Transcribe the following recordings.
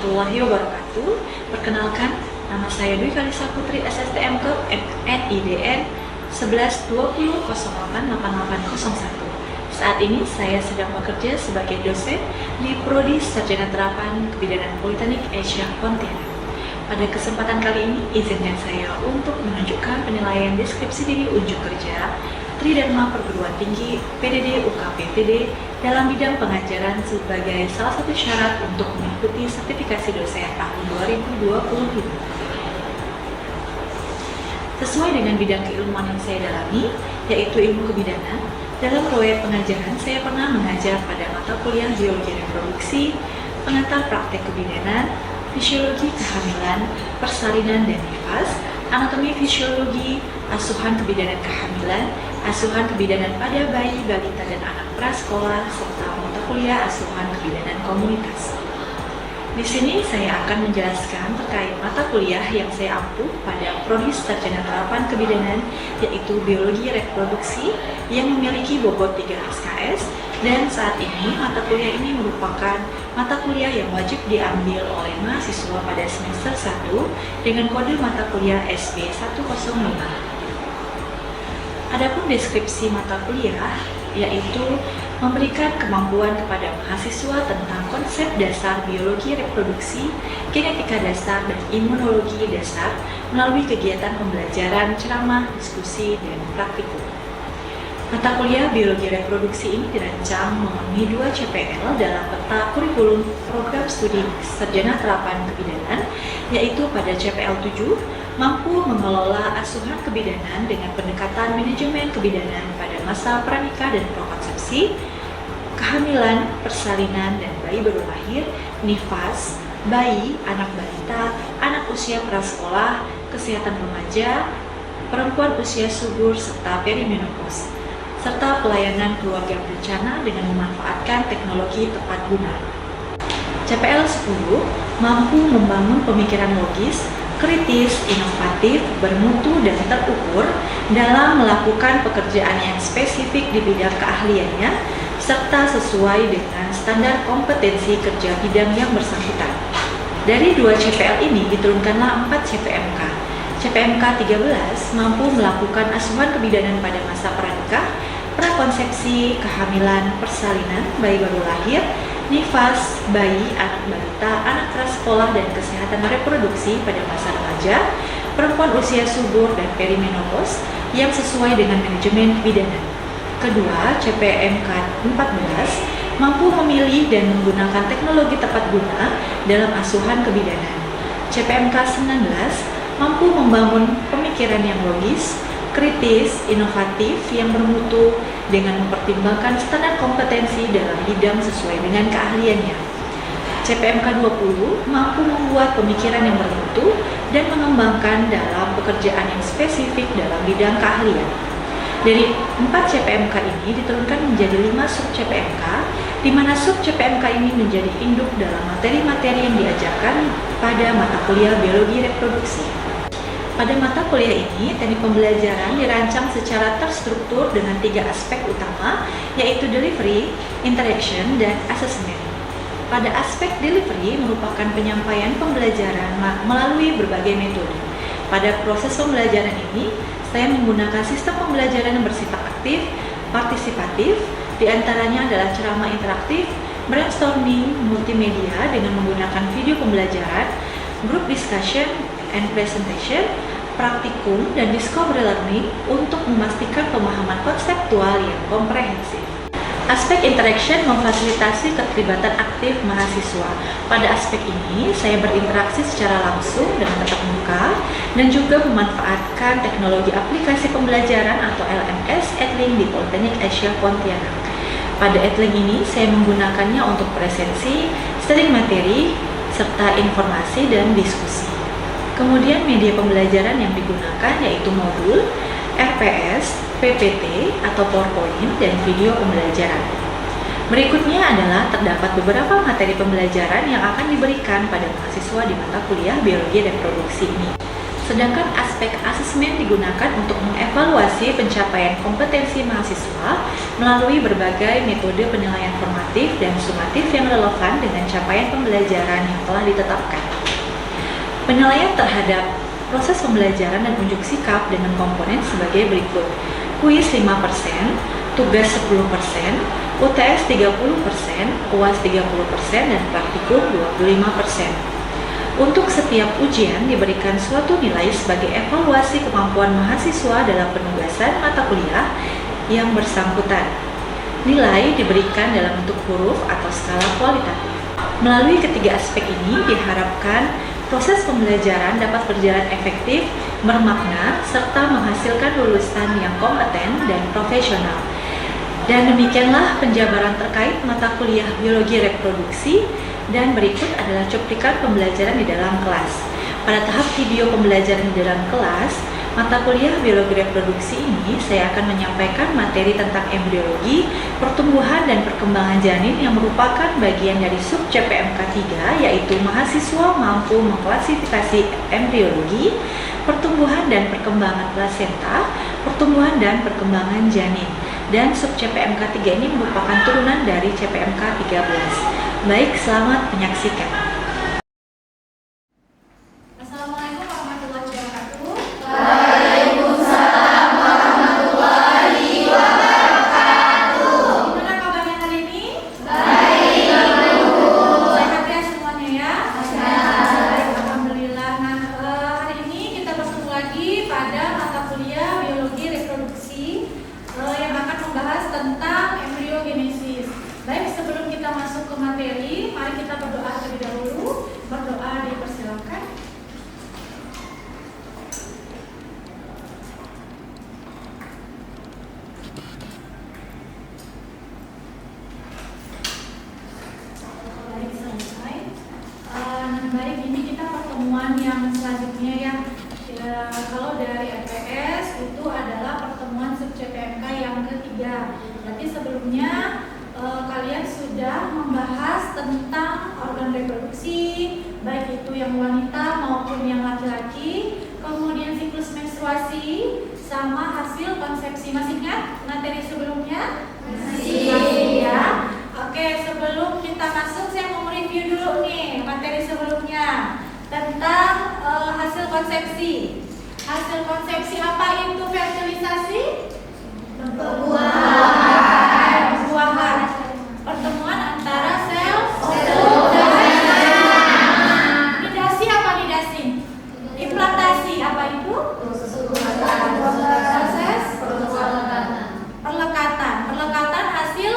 warahmatullahi wabarakatuh. Perkenalkan, nama saya Dwi Kalisa Putri SSTM ke NIDN 1120088801. Saat ini saya sedang bekerja sebagai dosen di Prodi Sarjana Terapan Kebidanan Politeknik Asia Pontianak. Pada kesempatan kali ini, izinkan saya untuk menunjukkan penilaian deskripsi diri unjuk kerja Tridharma Perguruan Tinggi PDD UKPTD dalam bidang pengajaran sebagai salah satu syarat untuk mengikuti sertifikasi dosen tahun 2020. Sesuai dengan bidang keilmuan yang saya dalami, yaitu ilmu kebidanan, dalam proyek pengajaran saya pernah mengajar pada mata kuliah biologi reproduksi, pengantar praktek kebidanan, fisiologi kehamilan, persalinan dan nifas, anatomi fisiologi, asuhan kebidanan kehamilan, asuhan kebidanan pada bayi, balita dan anak prasekolah, serta mata kuliah asuhan kebidanan komunitas. Di sini saya akan menjelaskan terkait mata kuliah yang saya ampuh pada Prodi Sarjana Terapan Kebidanan, yaitu Biologi Reproduksi yang memiliki bobot 3 SKS, dan saat ini mata kuliah ini merupakan mata kuliah yang wajib diambil oleh mahasiswa pada semester 1 dengan kode mata kuliah SB 105. Adapun deskripsi mata kuliah yaitu memberikan kemampuan kepada mahasiswa tentang konsep dasar biologi reproduksi, genetika dasar, dan imunologi dasar melalui kegiatan pembelajaran, ceramah, diskusi, dan praktikum. Mata kuliah biologi reproduksi ini dirancang memenuhi 2 CPL dalam peta kurikulum program studi Sarjana Terapan Kebidanan, yaitu pada CPL 7 mampu mengelola asuhan kebidanan dengan pendekatan manajemen kebidanan pada masa pranikah dan prakonsepsi, kehamilan, persalinan, dan bayi baru lahir, nifas, bayi, anak balita, anak usia prasekolah, kesehatan remaja, perempuan usia subur, serta perimenopause, serta pelayanan keluarga berencana dengan memanfaatkan teknologi tepat guna. CPL 10 mampu membangun pemikiran logis, kritis, inovatif, bermutu, dan terukur dalam melakukan pekerjaan yang spesifik di bidang keahliannya, serta sesuai dengan standar kompetensi kerja bidang yang bersangkutan. Dari 2 CPL ini diturunkanlah 4 CPMK. CPMK 13 mampu melakukan asuhan kebidanan pada masa pranikah, prakonsepsi, kehamilan, persalinan, bayi baru lahir, nifas, bayi, anak balita, anak prasekolah, dan kesehatan reproduksi pada masa remaja, perempuan usia subur, dan perimenopause yang sesuai dengan manajemen kebidanan. Kedua, CPMK 14 mampu memilih dan menggunakan teknologi tepat guna dalam asuhan kebidanan. CPMK 19 mampu membangun pemikiran yang logis, kritis, inovatif, yang bermutu dengan mempertimbangkan standar kompetensi dalam bidang sesuai dengan keahliannya. CPMK 20 mampu membuat pemikiran yang bermutu dan mengembangkan dalam pekerjaan yang spesifik dalam bidang keahlian. Dari 4 CPMK ini diturunkan menjadi 5 sub CPMK, di mana sub CPMK ini menjadi induk dalam materi-materi yang diajarkan pada mata kuliah biologi reproduksi. Pada mata kuliah ini, teknik pembelajaran dirancang secara terstruktur dengan 3 aspek utama, yaitu delivery, interaction, dan assessment. Pada aspek delivery merupakan penyampaian pembelajaran melalui berbagai metode. Pada proses pembelajaran ini, saya menggunakan sistem pembelajaran yang bersifat aktif, partisipatif, diantaranya adalah ceramah interaktif, brainstorming, multimedia dengan menggunakan video pembelajaran, group discussion, and presentation, praktikum, dan discovery learning untuk memastikan pemahaman konseptual yang komprehensif. Aspek interaction memfasilitasi keterlibatan aktif mahasiswa. Pada aspek ini, saya berinteraksi secara langsung dengan tatap muka dan juga memanfaatkan teknologi aplikasi pembelajaran atau LMS Edlink di Politeknik Asia Pontianak. Pada Edlink ini, saya menggunakannya untuk presensi, study materi, serta informasi dan diskusi. Kemudian media pembelajaran yang digunakan yaitu modul, RPS, PPT atau PowerPoint, dan video pembelajaran. Berikutnya adalah terdapat beberapa materi pembelajaran yang akan diberikan pada mahasiswa di mata kuliah biologi reproduksi ini. Sedangkan aspek asesmen digunakan untuk mengevaluasi pencapaian kompetensi mahasiswa melalui berbagai metode penilaian formatif dan sumatif yang relevan dengan capaian pembelajaran yang telah ditetapkan. Penilaian terhadap proses pembelajaran dan unjuk sikap dengan komponen sebagai berikut: kuis 5%, tugas 10%, UTS 30%, UAS 30%, dan praktikum 25%. Untuk setiap ujian diberikan suatu nilai sebagai evaluasi kemampuan mahasiswa dalam penugasan mata kuliah yang bersangkutan. Nilai diberikan dalam bentuk huruf atau skala kualitatif. Melalui ketiga aspek ini diharapkan proses pembelajaran dapat berjalan efektif, bermakna, serta menghasilkan lulusan yang kompeten dan profesional. Dan demikianlah penjabaran terkait mata kuliah biologi reproduksi, dan berikut adalah cuplikan pembelajaran di dalam kelas. Pada tahap video pembelajaran di dalam kelas, mata kuliah biologi reproduksi ini saya akan menyampaikan materi tentang embriologi, pertumbuhan dan perkembangan janin yang merupakan bagian dari sub CPMK 3, yaitu mahasiswa mampu mengklasifikasi embriologi, pertumbuhan dan perkembangan plasenta, pertumbuhan dan perkembangan janin. Dan sub CPMK 3 ini merupakan turunan dari CPMK 13. Baik, selamat menyaksikan. Assalamualaikum warahmatullahi wabarakatuh. Waalaikumsalam warahmatullahi wabarakatuh. Gimana kabarnya hari ini? Baik, Bu. Sehat ya semuanya ya? Sehat. Alhamdulillah. Nah, hari ini kita bertemu lagi pada mata kuliah biologi reproduksi yang akan membahas tentang embriogenesis. Baik, sebelum kita masuk ke materi, mari kita berdoa terlebih dahulu. Berdoa dipersilakan. Baik, selesai. Baik, ini kita pertemuan yang selanjutnya ya. Kalau dari EPS itu adalah pertemuan sub CPMK yang ketiga. Berarti sebelumnya kalian sudah membahas tentang organ reproduksi, baik itu yang wanita maupun yang laki-laki, kemudian siklus menstruasi, sama hasil konsepsi. Masih ingat materi sebelumnya? Masih ya. Oke, sebelum kita masuk saya mau review dulu nih materi sebelumnya tentang hasil konsepsi. Hasil konsepsi apa itu fertilisasi? Pembuahan. Pertemuan antara sel nidasi apa nidasi? Implantasi apa itu? Proses perlekatan. Perlekatan hasil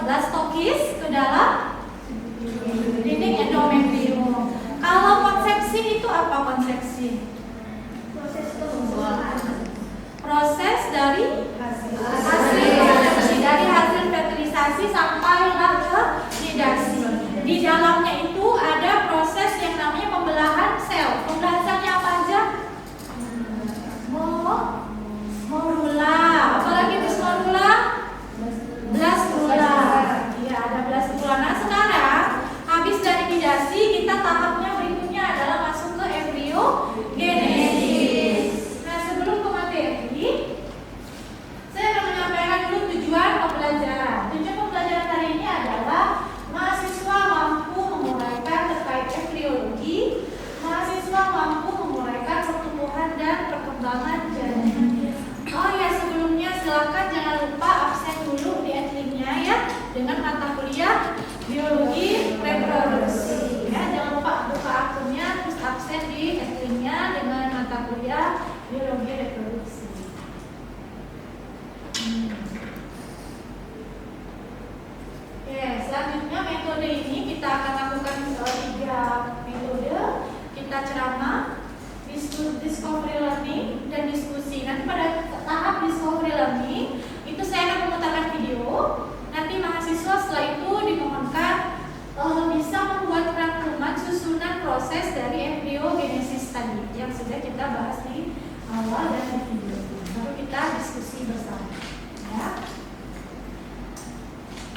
blastokis ke dalam dinding endometrium. Kalau konsepsi itu apa konsepsi? Proses dari hasil fertilisasi, dari hasil fertilisasi sampailah ke nidasi. Di dalamnya itu ada proses yang namanya pembelahan sel. Pembelahan selnya apa aja? Morula. Apalagi itu morula? Blastula. Iya, ada blastula. Nah, sekarang habis dari nidasi, kita tahapnya berikutnya adalah masuk ke embriogenesis. Nah, sebelum ke materi, saya akan menyampaikan dulu tujuan pembelajaran. Tujuan pembelajaran hari ini adalah mahasiswa mampu menguraikan terkait embriologi, mahasiswa mampu menguraikan pertumbuhan dan perkembangan janin. Oh ya, sebelumnya silakan jangan lupa absen dulu di adminnya ya dengan mata kuliah biologi reproduksi. Ya, jangan lupa buka akunnya terus absen di adminnya dengan mata kuliah biologi reproduksi. Oke, selanjutnya metode ini kita akan lakukan 3 metode. Kita ceramah, discovery learning, dan diskusi. Nanti pada tahap discovery learning itu saya akan memutarkan video. Nanti mahasiswa setelah itu dimohonkan bisa membuat rangkuman susunan proses dari embriogenesis tadi yang sudah kita bahas di awal dan di video. Lalu kita diskusi bersama. Ya.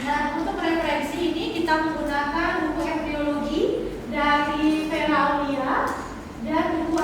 Nah, untuk referensi ini kita menggunakan buku embriologi dari Vera Aulia dan buku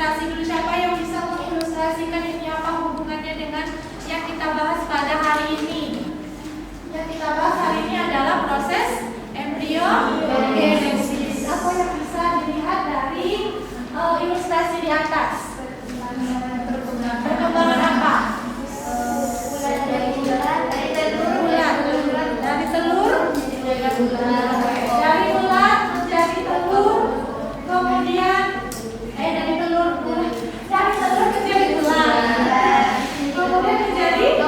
ilustrasi dulu. Siapa yang bisa mengilustrasikan ini apa hubungannya dengan yang kita bahas pada hari ini? Yang kita bahas hari ini adalah proses embriogenesis. Apa yang bisa dilihat dari ilustrasi di atas? Perkembangan apa? Dari telur menjadi telur, kemudian dari telur menjadi ulat, kemudian menjadi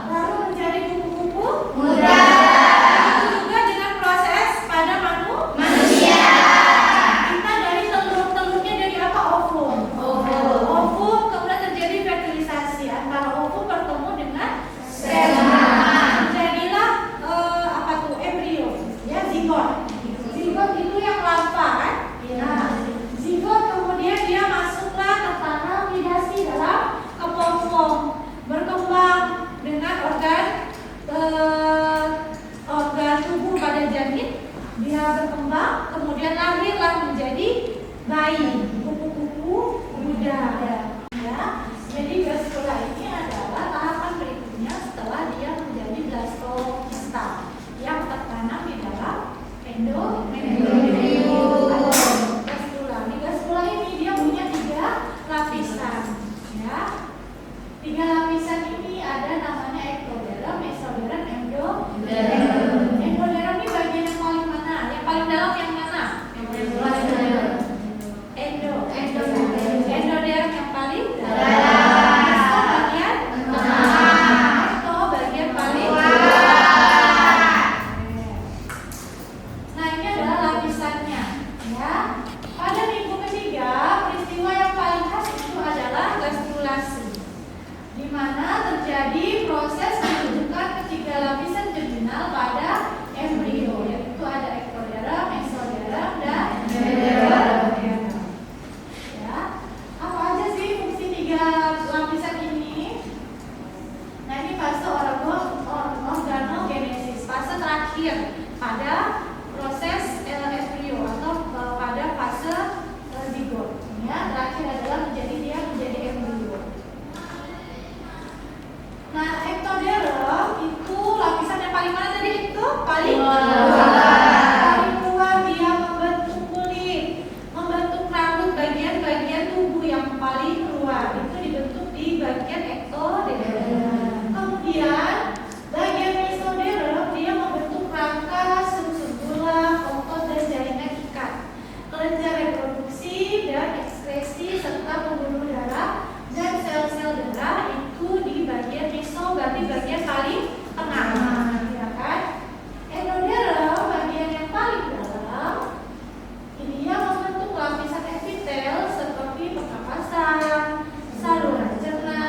lalu menjadi kupu-kupu muda. Itu juga dengan proses pada manusia. Kita dari telurnya dari apa? Ovum, kemudian terjadi fertilisasi antara ovum bertemu dengan sperma. Jadilah apa tuh? Embrio, ya, zigot. Zigot itu yang larva kan? Nah, zigot kemudian dia masuklah ke tanah, midasi dalam kepompong, berkembang dengan organ tubuh pada janin. Dia berkembang, kemudian lahirlah menjadi bayi, kupu-kupu muda. Ya, jadi gastrula ini adalah tahapan berikutnya setelah dia menjadi blastokista yang tertanam di dalam gastrula. Di gastrula ini dia punya 3 lapisan, ya. 3 lapisan ini ada namanya ektoderm, mesoderm, endoderm. Endoderm ini bagian yang paling mana? Yang paling dalam yang mana? Endoderm yang paling dalam. Meso bagian paling nah, ini adalah lapisannya, ya. Pada minggu ketiga, peristiwa yang paling khas itu adalah gastrulasi, di mana terjadi proses pembentukan ketiga lapisan germinal pada embrio, yaitu ada ektoderm, mesoderm, dan endoderm. Ya, apa aja sih fungsi 3 lapisan ini? Nah, ini fase organogenesis, fase terakhir pada proses embrio atau pada fase zigot. Ya, terakhir adalah dia menjadi embrio. Nah, ektoderm itu lapisan yang paling mana tadi? Itu paling luar. Dia membentuk kulit, membentuk rambut, bagian-bagian tubuh yang paling luar. Itu dibentuk di bagian ektoderm. Kemudian bagian mesoderm dia membentuk rangka, sumsum tulang, otot, dan jaringan ikat, kelenjar reproduksi dan ekskresi serta pembuluh darah dan sel-sel darah. Itu di bagian meso, berarti bagian paling tengah, ya kan? Endoderm bagian yang paling dalam. Ini dia membentuk lapisan epitel seperti pernapasan, saluran cerna,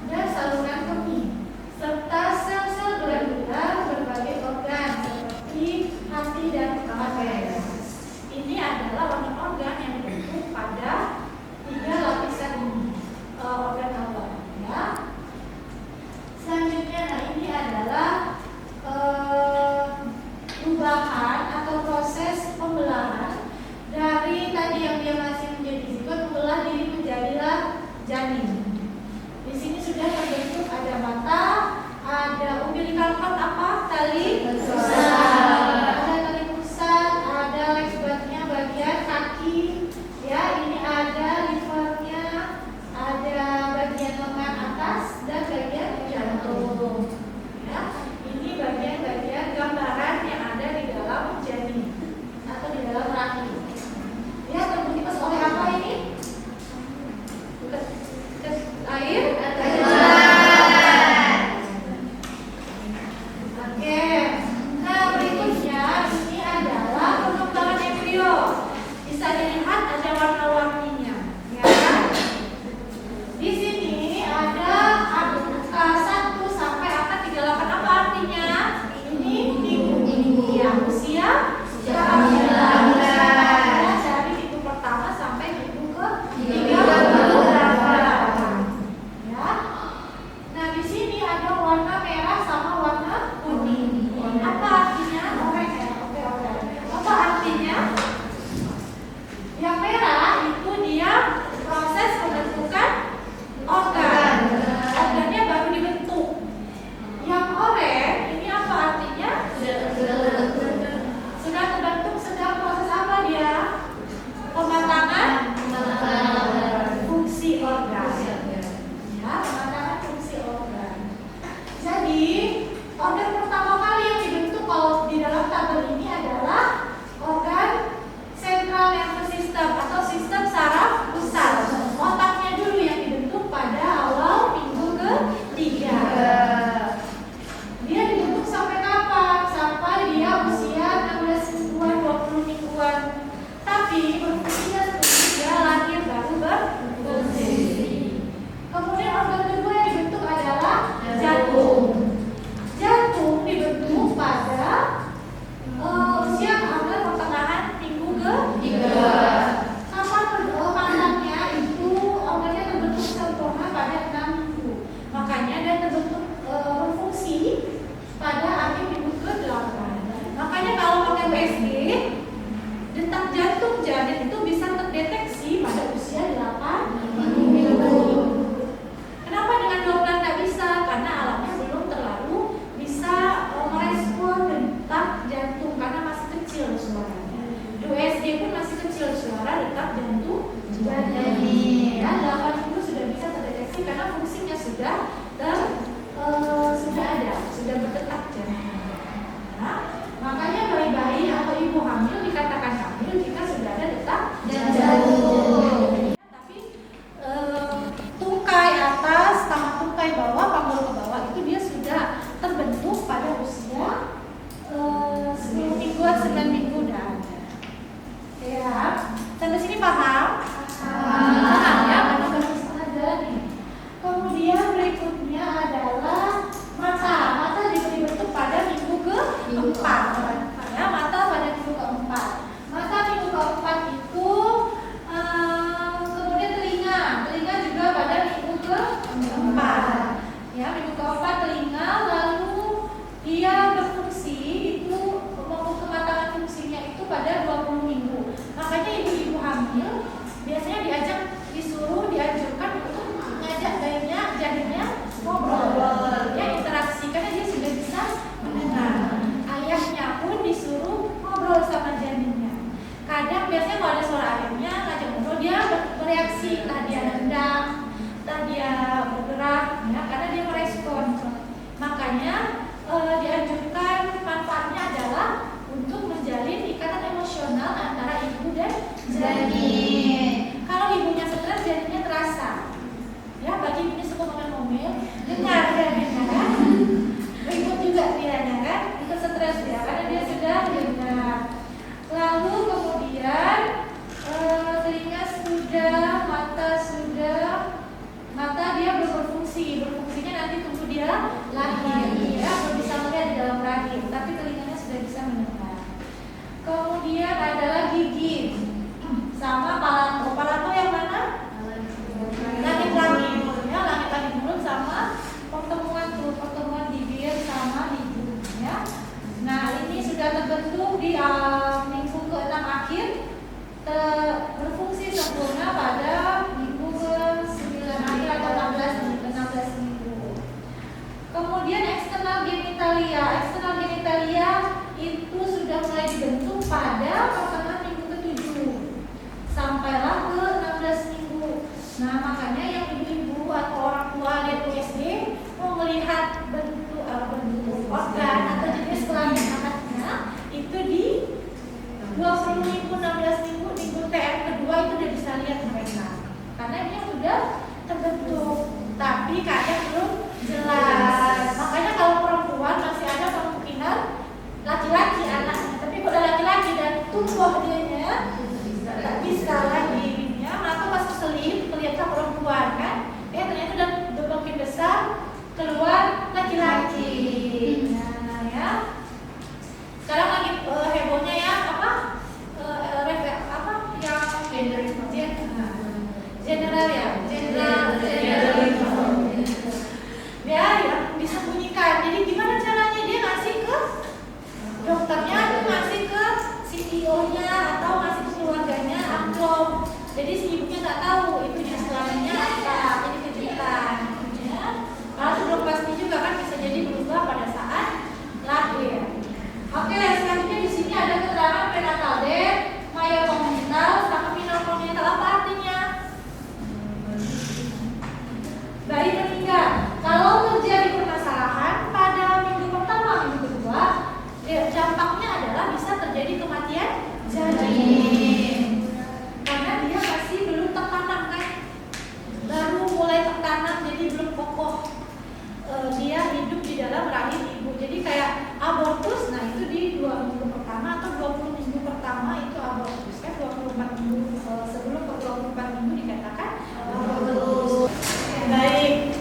dan saluran kemih, serta sel-sel glandular berbagai organ seperti hati dan pankreas. Ini adalah organ-organ yang dibentuk pada 3 lapisan ini, organ awal, ya. Selanjutnya, nah ini adalah perubahan atau proses pembelahan dari tadi yang dia masih menjadi zigot, membelah diri menjadilah janin. Di sini sudah terbentuk ada mata, ada umbilical cord, apa? Tali pusat. Ada tali pusat, ada legs-nya bagian kaki, ya. Ini ada livernya, ada bagian lengan atas dan bagian jantung. Ya, ini bagian-bagian gambaran yang ada di dalam janin atau di dalam rahim. Ya, terbungkus oleh apa ini? Air. dengar kan? Ikut juga dianya kan? Ikut stres ya, karena dia sudah dengar. Lalu kemudian telinga sudah, mata dia berfungsinya nanti tunggu dia lahir ya, belum bisa melihat di dalam rahim, tapi telinganya sudah bisa mendengar. Kemudian adalah gigi sama palato yang mana? Langit-langit ya, langit-langit mulut sama pertemuan bibir sama hidung ya. Nah, ini sudah terbentuk di minggu ke-6 akhir, berfungsi sempurna pada minggu ke-9 akhir atau 16 minggu. Kemudian eksternal genitalia itu sudah mulai dibentuk pada pertengahan minggu ke-7 sampailah ke-16 minggu. Nah, makanya yang ibu-ibu atau orang tua lihat USG mau melihat bentuk organ atau jenis kelamin anaknya itu di 20 minggu, 16 minggu, minggu TM kedua itu udah bisa lihat mereka, karena ini sudah terbentuk, tapi kayak belum jelas. Makanya kalau perempuan masih ada kemungkinan laki-laki anaknya, tapi kalau laki-laki dan tumbuh dianya tak bisa lagi ya, maka pas keselip kelihatan perempuan kan, ternyata udah makin besar keluar laki-laki. Nah ya, sekarang lagi hebohnya ya yang general ya disembunyikan. Jadi gimana caranya dia ngasih ke dokternya atau ngasih ke CEO-nya atau ngasih ke keluarganya amplop. Jadi si ibunya nggak tahu itu jenis kelaminnya apa, jadi kejutan. Ya. Kalau sebelum pasti juga kan bisa jadi berubah pada saat lahir. Oke, selanjutnya di sini ada keterangan prenatal death, myocongenital, sama minocongenital. Apa artinya? Bayi meninggal. Kalau terjadi permasalahan pada minggu pertama, minggu kedua, dampaknya adalah bisa terjadi kematian janin. Karena dia masih belum tertanam kan, baru mulai tertanam, jadi belum kokoh. Dia hidup di dalam rahim ibu. Jadi kayak abortus, nah itu di 2 minggu pertama atau 20 minggu pertama itu abortus kan, 24 minggu sebelum ke 24 minggu dikatakan abortus. Baik,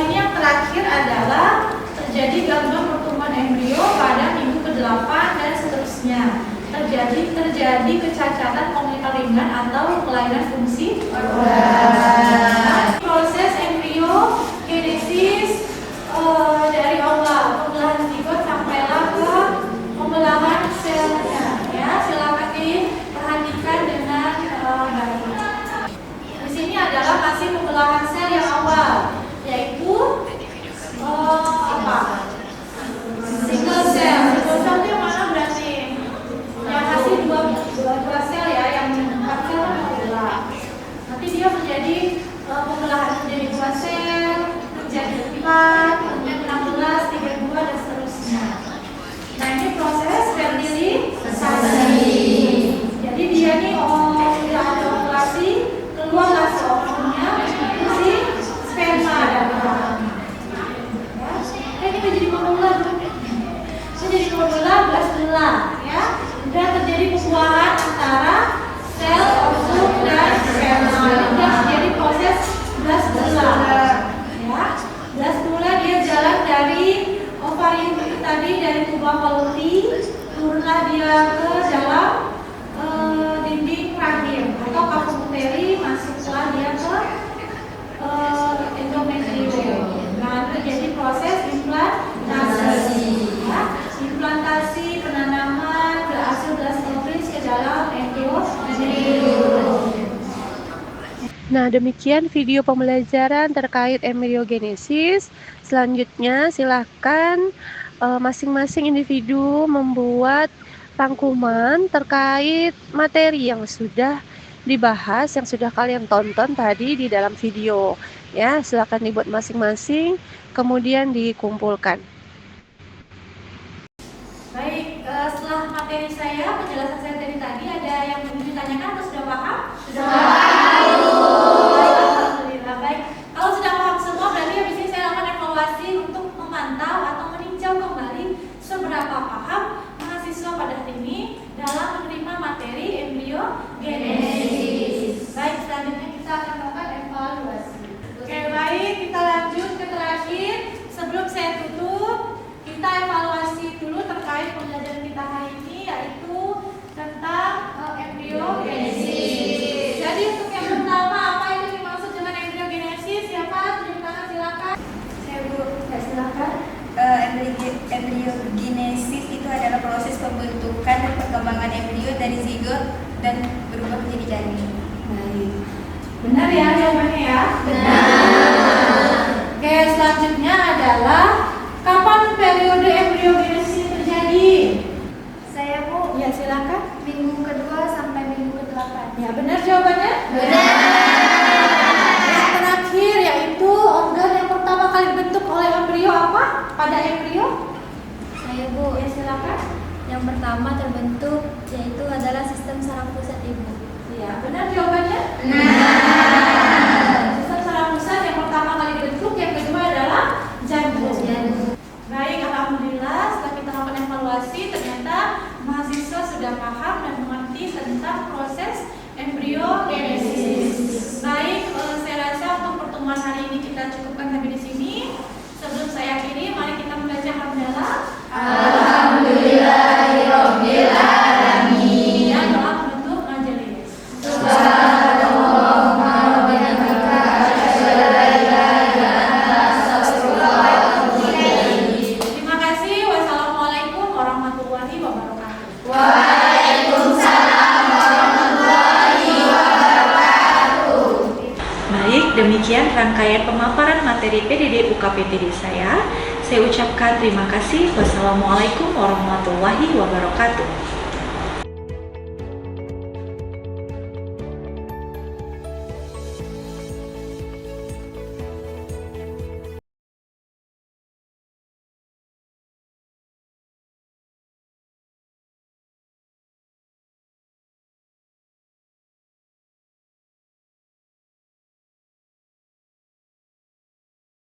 ini yang terakhir adalah terjadi gangguan pertumbuhan embrio pada minggu ke-8 dan seterusnya. Terjadi kecacatan kongenital ringan atau kelainan fungsi organ. Proses embrio genesis dari awal pembelahan zigot sampailah ke pembelahan selnya. Ya, silakan diperhatikan dengan baik. Di sini adalah masih pembelahan sel yang awal, yaitu single cell. Single cell itu yang mana berarti? Yang masih dua sel ya, yang 4 sel membelah. Nanti dia menjadi pembelahan menjadi 2 sel, menjadi 4, kemudian 16, 32 dan seterusnya. Nah, ini proses fertilisasi. Jadi dia nih tidak ada ovulasi, keluarlah si ovumnya, si sperma dari dalam. Ini menjadi membelah, belas belah, ya. Dan terjadi pembuahan antara sel ovum dan sperma. Ini terjadi proses belas belah, ya. Belas belah dia jalan dari ovarium tadi, dari tuba Fallopi, turunlah dia ke dalam dinding rahim atau kapung uteri, masuklah dia ke endometrium. Nah, terjadi proses implantasi, ya. Implantasi penanaman hasil blastosis ke dalam endometrium. Nah, demikian video pembelajaran terkait embryogenesis. Selanjutnya, silakan masing-masing individu membuat rangkuman terkait materi yang sudah dibahas, yang sudah kalian tonton tadi di dalam video. Ya, silakan dibuat masing-masing, kemudian dikumpulkan. Baik, setelah materi saya, penjelasan saya dari tadi, ada yang ingin ditanyakan atau sudah paham? Sudah paham. Alhamdulillah. Baik, kalau sudah paham semua berarti habis dari zigot dan berubah menjadi janin. Baik. Benar ya jawabannya ya? Benar. Oke, selanjutnya adalah kapan periode embriogenesis terjadi? Saya Bu, Ya, silakan. minggu kedua sampai minggu ke-8. Ya, benar jawabannya? Benar. Yang terakhir yaitu organ yang pertama kali dibentuk oleh embrio apa? Pada embrio? Saya Bu, Ya, silakan. yang pertama terbentuk yaitu adalah sistem saraf pusat ibu. Ya, benar jawabannya? Sistem saraf pusat yang pertama kali dibentuk, yang kedua adalah jantung. Baik, alhamdulillah setelah kita melakukan evaluasi ternyata mahasiswa sudah paham dan mengerti tentang proses embriogenesis. Baik, saya rasa untuk pertemuan hari ini kita cukupkan sampai di sini. Sebelum saya akhiri, mari kita membaca hamdalah. Alhamdulillahirabbil alamin. Yang telah membentuk majelis. Subhanallah wa bihamdika asyhadu an la ilaha illa anta astaghfiruka wa atubu ilaik. Terima kasih. Wassalamualaikum warahmatullahi wabarakatuh. Waalaikumsalam warahmatullahi wabarakatuh. Baik, demikian rangkaian pemaparan materi PDD UKPTD saya. Saya ucapkan terima kasih. Wassalamualaikum warahmatullahi wabarakatuh.